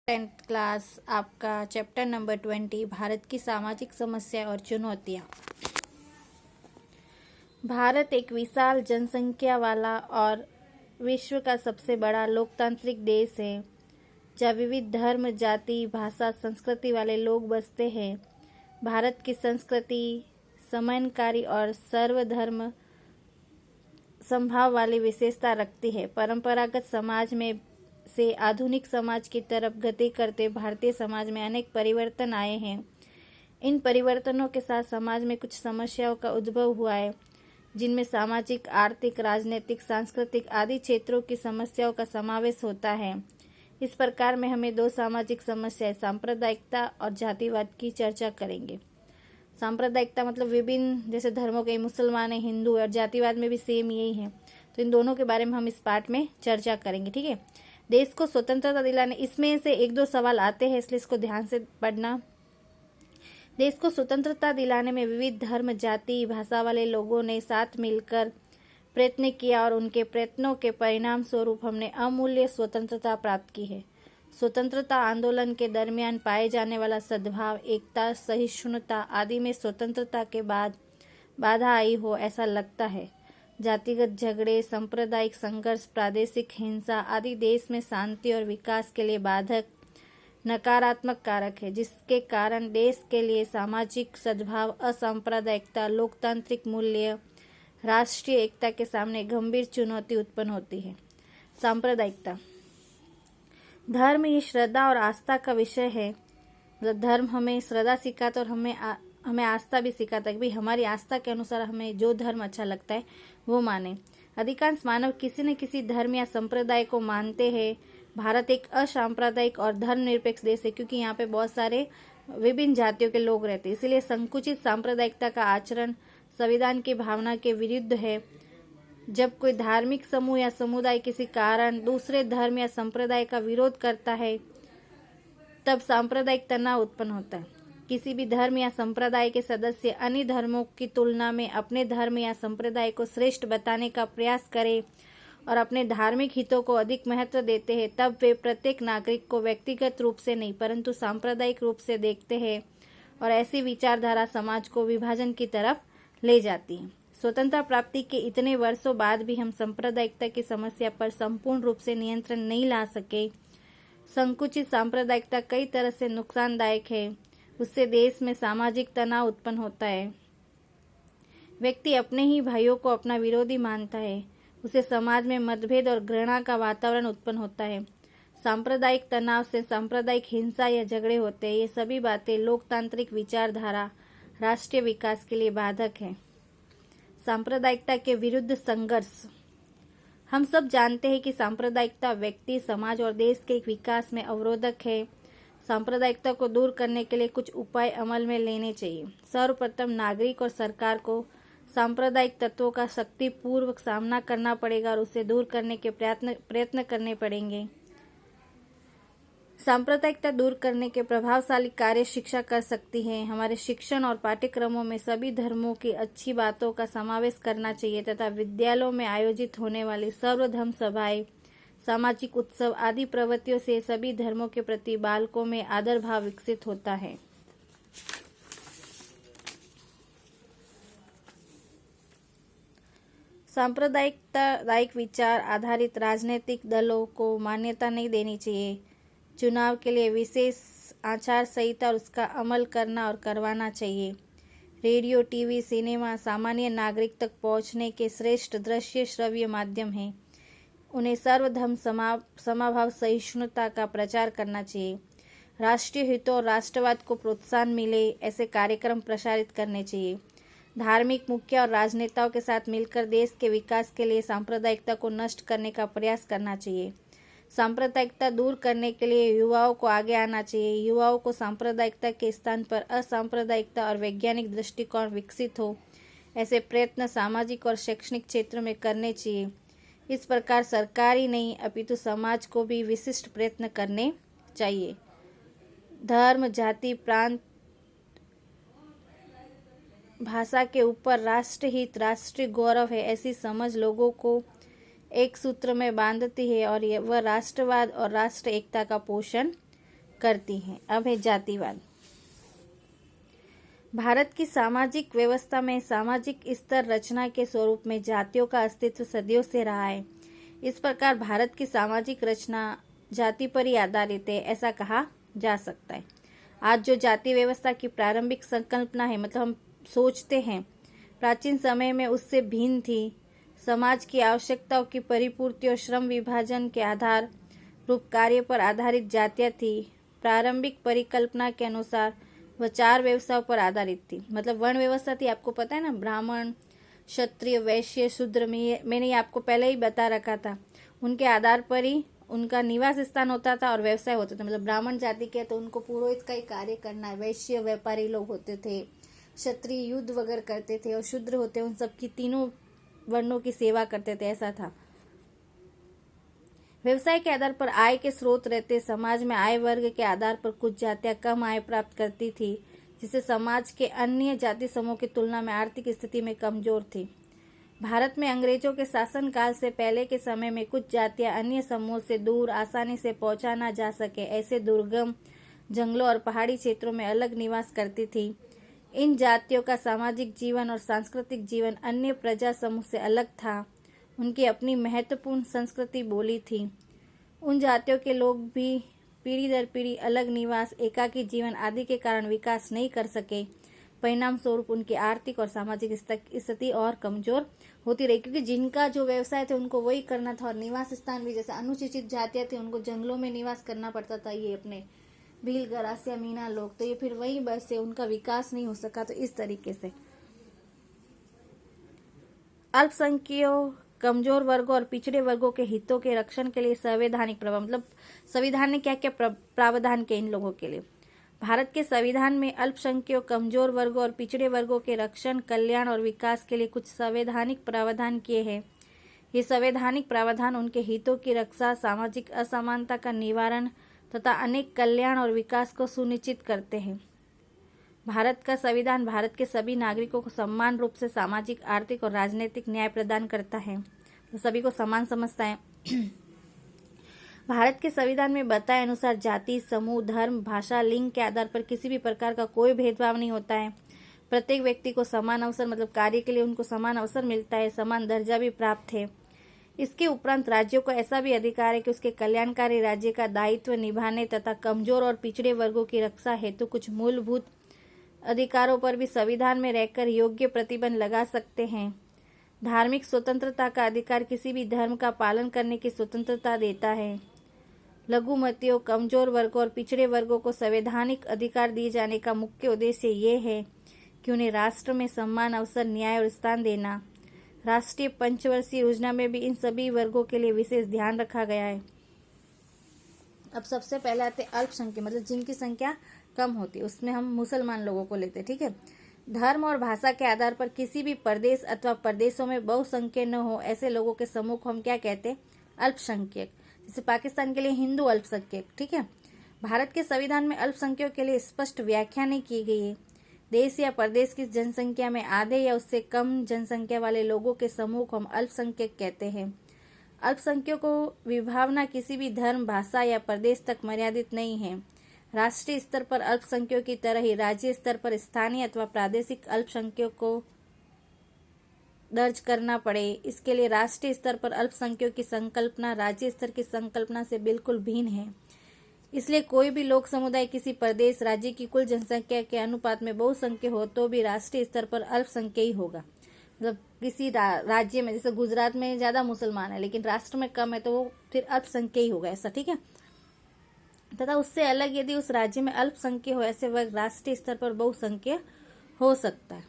10th class आपका chapter number 20 Bharat की सामाजिक समस्या और चुनौतियां। भारत एक विशाल जनसंख्या वाला और विश्व का सबसे बड़ा लोकतांत्रिक देश है जहाँ विविध धर्म, जाति, भाषा, संस्कृति वाले लोग बसते हैं। भारत की संस्कृति समन्वयकारी और सर्वधर्म समभाव वाली विशेषता रखती है। परंपरागत समाज में से आधुनिक समाज की तरफ गति करते भारतीय समाज में अनेक परिवर्तन आए हैं। इन परिवर्तनों के साथ समाज में कुछ समस्याओं का उद्भव हुआ है, जिनमें सामाजिक, आर्थिक, राजनीतिक, सांस्कृतिक आदि क्षेत्रों की समस्याओं का समावेश होता है। इस प्रकार में हमें दो सामाजिक समस्याएं, सांप्रदायिकता और जातिवाद की चर्चा करेंगे। सांप्रदायिकता मतलब विभिन्न जैसे धर्मों के, मुसलमान है, हिंदू है, और जातिवाद में भी सेम यही है। तो इन दोनों के बारे में हम इस पार्ट में चर्चा करेंगे। ठीक है। देश को स्वतंत्रता दिलाने, इसमें से एक दो सवाल आते हैं, इसलिए इसको ध्यान से पढ़ना। देश को स्वतंत्रता दिलाने में विविध धर्म, जाति, भाषा वाले लोगों ने साथ मिलकर प्रयत्न किया और उनके प्रयत्नों के परिणाम स्वरूप हमने अमूल्य स्वतंत्रता प्राप्त की है। स्वतंत्रता आंदोलन के दरमियान पाए जाने वाला सद्भाव, एकता, सहिष्णुता आदि में स्वतंत्रता के बाद बाधा आई हो ऐसा लगता है। जातिगत झगड़े, सांप्रदायिक संघर्ष, प्रादेशिक हिंसा आदि देश में शांति और विकास के लिए बाधक, नकारात्मक कारक है, जिसके कारण देश के लिए सामाजिक सद्भाव, असांप्रदायिकता, लोकतांत्रिक मूल्य, राष्ट्रीय एकता के सामने गंभीर चुनौती उत्पन्न होती है। सांप्रदायिकता, धर्म ये श्रद्धा और आस्था का विषय है। मतलब धर्म हमें श्रद्धा सिखाता और हमें आस्था भी सिखाता है कि भाई हमारी आस्था के अनुसार हमें जो धर्म अच्छा लगता है वो माने। अधिकांश मानव किसी न किसी धर्म या संप्रदाय को मानते हैं। भारत एक असांप्रदायिक और धर्मनिरपेक्ष देश है, क्योंकि यहाँ पे बहुत सारे विभिन्न जातियों के लोग रहते हैं। इसलिए संकुचित सांप्रदायिकता का आचरण संविधान की भावना के विरुद्ध है। जब कोई धार्मिक समूह या समुदाय किसी कारण दूसरे धर्म या संप्रदाय का विरोध करता है, तब सांप्रदायिक तनाव उत्पन्न होता है। किसी भी धर्म या संप्रदाय के सदस्य अन्य धर्मों की तुलना में अपने धर्म या संप्रदाय को श्रेष्ठ बताने का प्रयास करें और अपने धार्मिक हितों को अधिक महत्व देते हैं, तब वे प्रत्येक नागरिक को व्यक्तिगत रूप से नहीं परंतु सांप्रदायिक रूप से देखते हैं, और ऐसी विचारधारा समाज को विभाजन की तरफ ले जाती है। स्वतंत्रता प्राप्ति के इतने वर्षों बाद भी हम सांप्रदायिकता की समस्या पर संपूर्ण रूप से नियंत्रण नहीं ला सके। संकुचित सांप्रदायिकता कई तरह से नुकसानदायक है। उससे देश में सामाजिक तनाव उत्पन्न होता है। व्यक्ति अपने ही भाइयों को अपना विरोधी मानता है। उसे समाज में मतभेद और घृणा का वातावरण उत्पन्न होता है। सांप्रदायिक तनाव से सांप्रदायिक हिंसा या झगड़े होते हैं। ये सभी बातें लोकतांत्रिक विचारधारा, राष्ट्रीय विकास के लिए बाधक है। सांप्रदायिकता के विरुद्ध संघर्ष, हम सब जानते हैं कि सांप्रदायिकता व्यक्ति, समाज और देश के विकास में अवरोधक है। सांप्रदायिकता को दूर करने के लिए कुछ उपाय अमल में लेने चाहिए। सर्वप्रथम नागरिक और सरकार को सांप्रदायिक तत्वों का शक्तिपूर्वक सामना करना पड़ेगा और उसे दूर करने के प्रयत्न करने पड़ेंगे। सांप्रदायिकता दूर करने के प्रभावशाली कार्य शिक्षा कर सकती है। हमारे शिक्षण और पाठ्यक्रमों में सभी धर्मों की अच्छी बातों का समावेश करना चाहिए तथा विद्यालयों में आयोजित होने वाली सर्वधर्म सभाएं, सामाजिक उत्सव आदि प्रवृत्तियों से सभी धर्मों के प्रति बालकों में आदर भाव विकसित होता है। सांप्रदायिक विचार आधारित राजनीतिक दलों को मान्यता नहीं देनी चाहिए। चुनाव के लिए विशेष आचार संहिता और उसका अमल करना और करवाना चाहिए। रेडियो, टीवी, सिनेमा सामान्य नागरिक तक पहुंचने के श्रेष्ठ दृश्य श्रव्य माध्यम हैं। उन्हें सर्वधर्म समभाव सहिष्णुता का प्रचार करना चाहिए। राष्ट्रीय हितों और राष्ट्रवाद को प्रोत्साहन मिले ऐसे कार्यक्रम प्रसारित करने चाहिए। धार्मिक मुखिया और राजनेताओं के साथ मिलकर देश के विकास के लिए सांप्रदायिकता को नष्ट करने का प्रयास करना चाहिए। सांप्रदायिकता दूर करने के लिए युवाओं को आगे आना चाहिए। युवाओं को सांप्रदायिकता के स्थान पर असांप्रदायिकता और वैज्ञानिक दृष्टिकोण विकसित हो ऐसे प्रयत्न सामाजिक और शैक्षणिक क्षेत्रों में करने चाहिए। इस प्रकार सरकार ही नहीं अपितु समाज को भी विशिष्ट प्रयत्न करने चाहिए। धर्म, जाति, प्रांत, भाषा के ऊपर राष्ट्रहित, राष्ट्रीय गौरव है ऐसी समझ लोगों को एक सूत्र में बांधती है और वह राष्ट्रवाद और राष्ट्र एकता का पोषण करती हैं। अब है जातिवाद। भारत की सामाजिक व्यवस्था में सामाजिक स्तर रचना के स्वरूप में जातियों का अस्तित्व सदियों से रहा है। इस प्रकार भारत की सामाजिक रचना जाति पर ही आधारित है, ऐसा कहा जा सकता है। आज जो जाति व्यवस्था की प्रारंभिक संकल्पना है, मतलब हम सोचते हैं, प्राचीन समय में उससे भिन्न थी। समाज की आवश्यकताओं की परिपूर्ति और श्रम विभाजन के आधार रूप कार्य पर आधारित जातियां थी। प्रारंभिक परिकल्पना के अनुसार वह 4 व्यवस्थाओं पर आधारित थी। मतलब वर्ण व्यवस्था थी, आपको पता है ना, ब्राह्मण, क्षत्रिय, वैश्य, शूद्र। मैंने ये आपको पहले ही बता रखा था। उनके आधार पर ही उनका निवास स्थान होता था और व्यवसाय होता था। मतलब ब्राह्मण जाति के तो उनको पुरोहित का ही कार्य करना है, वैश्य व्यापारी लोग होते थे, क्षत्रिय युद्ध वगैरह करते थे और शूद्र होते उन सबकी तीनों वर्णों की सेवा करते थे, ऐसा था। व्यवसाय के आधार पर आय के स्रोत रहते। समाज में आय वर्ग के आधार पर कुछ जातियां कम आय प्राप्त करती थी, जिससे समाज के अन्य जाति समूह की तुलना में आर्थिक स्थिति में कमजोर थी। भारत में अंग्रेजों के शासन काल से पहले के समय में कुछ जातियां अन्य समूह से दूर आसानी से पहुंचा न जा सके ऐसे दुर्गम जंगलों और पहाड़ी क्षेत्रों में अलग निवास करती थी। इन जातियों का सामाजिक जीवन और सांस्कृतिक जीवन अन्य प्रजा समूह से अलग था। उनकी अपनी महत्वपूर्ण संस्कृति बोली थी। उन जातियों के लोग भी पीढ़ी दर पीढ़ी अलग निवास, एकाकी जीवन आदि के कारण विकास नहीं कर सके। परिणाम स्वरूप उनकी आर्थिक और सामाजिक स्थिति और कमजोर होती रही, क्योंकि जिनका जो व्यवसाय थे उनको वही करना था और निवास स्थान भी, जैसे अनुसूचित जातियां थी उनको जंगलों में निवास करना पड़ता था, ये अपने भील, गरासिया, मीना लोग, तो ये फिर वही बसे, उनका विकास नहीं हो सका। तो इस तरीके से अल्पसंख्यकों, कमजोर वर्गों और पिछड़े वर्गों के हितों के रक्षण के लिए संवैधानिक प्रभाव, मतलब संविधान ने क्या क्या प्रावधान किए इन लोगों के लिए। भारत के संविधान में अल्पसंख्यकों, कमजोर वर्गों और पिछड़े वर्गों के रक्षण, कल्याण और विकास के लिए कुछ संवैधानिक प्रावधान किए हैं। ये संवैधानिक प्रावधान उनके हितों की रक्षा, सामाजिक असमानता का निवारण तथा अनेक कल्याण और विकास को सुनिश्चित करते हैं। भारत का संविधान भारत के सभी नागरिकों को समान रूप से सामाजिक, आर्थिक और राजनीतिक न्याय प्रदान करता है, तो सभी को समान समझता है। भारत के संविधान में बताए अनुसार जाति, समूह, धर्म, भाषा, लिंग के आधार पर किसी भी प्रकार का कोई भेदभाव नहीं होता है। प्रत्येक व्यक्ति को समान अवसर, मतलब कार्य के लिए उनको समान अवसर मिलता है, समान दर्जा भी प्राप्त है। इसके उपरांत राज्यों को ऐसा भी अधिकार है कि उसके कल्याणकारी राज्य का दायित्व निभाने तथा कमजोर और पिछड़े वर्गों की रक्षा हेतु कुछ मूलभूत अधिकारों पर भी संविधान में रहकर योग्य प्रतिबंध लगा सकते हैं। धार्मिक स्वतंत्रता का अधिकार किसी भी धर्म का पालन करने की स्वतंत्रता देता है। लघुमतियों, कमजोर वर्गों और पिछड़े वर्गों को संवैधानिक अधिकार दिए जाने का मुख्य उद्देश्य ये है कि उन्हें राष्ट्र में समान अवसर, न्याय और स्थान देना। राष्ट्रीय पंचवर्षीय योजना में भी इन सभी वर्गों के लिए विशेष ध्यान रखा गया है। अब सबसे पहले आते अल्पसंख्यक, मतलब जिनकी संख्या कम होती है, उसमें हम मुसलमान लोगों को लेते, ठीक है। धर्म और भाषा के आधार पर किसी भी प्रदेश अथवा प्रदेशों में बहुसंख्यक न हो ऐसे लोगों के समूह को हम क्या कहते हैं? अल्पसंख्यक। जैसे पाकिस्तान के लिए हिंदू अल्पसंख्यक, ठीक है। भारत के संविधान में अल्पसंख्यकों के लिए स्पष्ट व्याख्या नहीं की गई है। देश या प्रदेश की जनसंख्या में आधे या उससे कम जनसंख्या वाले लोगों के समूह को हम अल्पसंख्यक कहते हैं। अल्पसंख्यकों को विभावना किसी भी धर्म, भाषा या प्रदेश तक मर्यादित नहीं है। राष्ट्रीय स्तर पर अल्पसंख्यकों की तरह ही राज्य स्तर पर स्थानीय अथवा प्रादेशिक अल्पसंख्यकों को दर्ज करना पड़े, इसके लिए राष्ट्रीय स्तर पर अल्पसंख्यकों की संकल्पना राज्य स्तर की संकल्पना से बिल्कुल भिन्न है। इसलिए कोई भी लोक समुदाय किसी प्रदेश, राज्य की कुल जनसंख्या के अनुपात में बहुसंख्यक हो तो भी राष्ट्रीय स्तर पर अल्पसंख्यक ही होगा। मतलब किसी राज्य में, जैसे गुजरात में ज्यादा मुसलमान है लेकिन राष्ट्र में कम है, तो वो फिर अल्पसंख्यक ही होगा, ऐसा, ठीक है। तथा उससे अलग यदि उस राज्य में अल्पसंख्यक हो ऐसे वर्ग राष्ट्रीय स्तर पर बहुसंख्यक हो सकता है।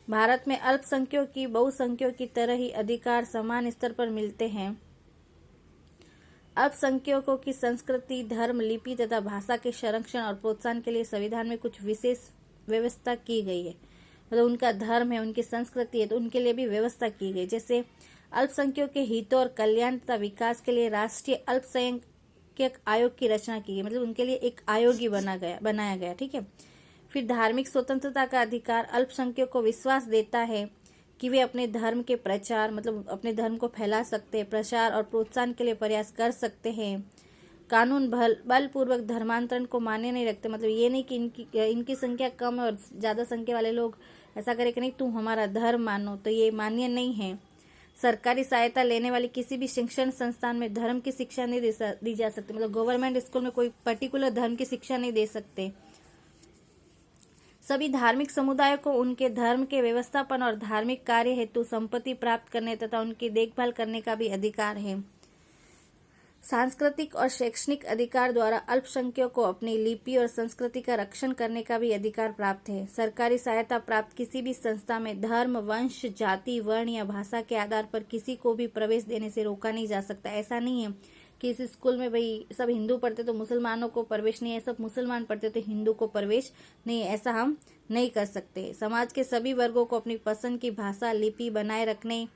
भारत में अल्पसंख्यकों की बहुसंख्यकों की तरह ही अधिकार समान स्तर पर मिलते हैं। अल्पसंख्यकों की संस्कृति, धर्म, लिपि तथा भाषा के संरक्षण और प्रोत्साहन के लिए संविधान में कुछ विशेष व्यवस्था की गई है। मतलब उनका धर्म है, उनकी संस्कृति है, तो उनके लिए भी व्यवस्था की गई। जैसे अल्पसंख्यकों के हितों और कल्याण तथा विकास के लिए राष्ट्रीय अल्पसंख्यक आयोग की रचना की गई। मतलब उनके लिए एक आयोग ही बनाया गया, ठीक है। फिर धार्मिक स्वतंत्रता का अधिकार अल्पसंख्यकों को विश्वास देता है कि वे अपने धर्म के प्रचार, मतलब अपने धर्म को फैला सकते हैं, प्रसार और प्रोत्साहन के लिए प्रयास कर सकते हैं। कानून बलपूर्वक धर्मांतरण को मान्य नहीं रखते। मतलब ये नहीं कि इनकी संख्या कम है और ज़्यादा संख्या वाले लोग ऐसा करें कि नहीं तुम हमारा धर्म मानो, तो ये मान्य नहीं है। सरकारी सहायता लेने वाली किसी भी शिक्षण संस्थान में धर्म की शिक्षा नहीं दी जा सकती। मतलब गवर्नमेंट स्कूल में कोई पर्टिकुलर धर्म की शिक्षा नहीं दे सकते। सभी धार्मिक समुदायों को उनके धर्म के व्यवस्थापन और धार्मिक कार्य हेतु संपत्ति प्राप्त करने तथा उनकी देखभाल करने का भी अधिकार है। सांस्कृतिक और शैक्षणिक अधिकार द्वारा अल्पसंख्यकों को अपनी लिपि और संस्कृति का रक्षण करने का भी अधिकार प्राप्त है। सरकारी सहायता प्राप्त किसी भी संस्था में धर्म, वंश, जाति, वर्ण या भाषा के आधार पर किसी को भी प्रवेश देने से रोका नहीं जा सकता। ऐसा नहीं है कि इस स्कूल में भाई सब हिंदू पढ़ते तो मुसलमानों को प्रवेश नहीं है, सब मुसलमान पढ़ते तो हिंदू को प्रवेश नहीं है, ऐसा हम नहीं कर सकते। समाज के सभी वर्गों को अपनी पसंद की भाषा, लिपि बनाए रखने,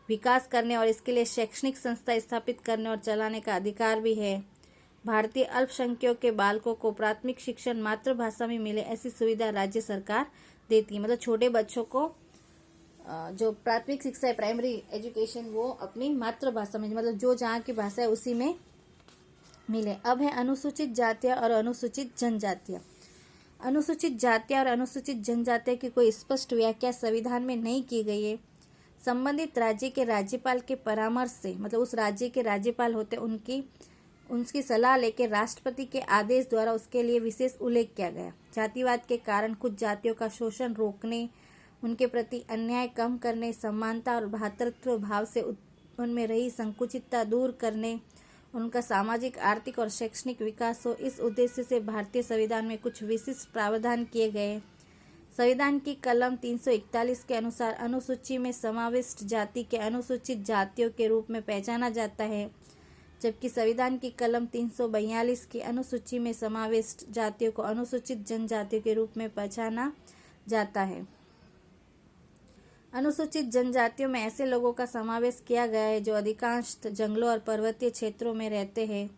विकास करने और इसके लिए शैक्षणिक संस्था स्थापित करने और चलाने का अधिकार भी है। भारतीय अल्पसंख्यकों के बालकों को प्राथमिक शिक्षण मातृभाषा में मिले ऐसी सुविधा राज्य सरकार देती है। मतलब छोटे बच्चों को जो प्राथमिक शिक्षा है, प्राइमरी एजुकेशन, वो अपनी मातृभाषा में, मतलब जो जहाँ की भाषा है उसी में मिले। अब है अनुसूचित जातियां और अनुसूचित जनजातियां। अनुसूचित जातियां और अनुसूचित जनजातियां की कोई स्पष्ट व्याख्या संविधान में नहीं की गई है। संबंधित राज्य के राज्यपाल के परामर्श से, मतलब उस राज्य के राज्यपाल होते उनकी सलाह लेकर राष्ट्रपति के आदेश द्वारा उसके लिए विशेष उल्लेख किया गया। जातिवाद के कारण कुछ जातियों का शोषण रोकने, उनके प्रति अन्याय कम करने, समानता और भ्रातृत्व भाव से उनमें रही संकुचितता दूर करने, उनका सामाजिक, आर्थिक और शैक्षणिक विकास हो, इस उद्देश्य से भारतीय संविधान में कुछ विशिष्ट प्रावधान किए गए। संविधान की कलम 341 के अनुसार अनुसूची में समाविष्ट जाति के अनुसूचित जातियों के रूप में पहचाना जाता है, जबकि संविधान की कलम 342 की अनुसूची में समाविष्ट जातियों को अनुसूचित जनजातियों के रूप में पहचाना जाता है। अनुसूचित जनजातियों में ऐसे लोगों का समावेश किया गया है जो अधिकांश जंगलों और पर्वतीय क्षेत्रों में रहते हैं।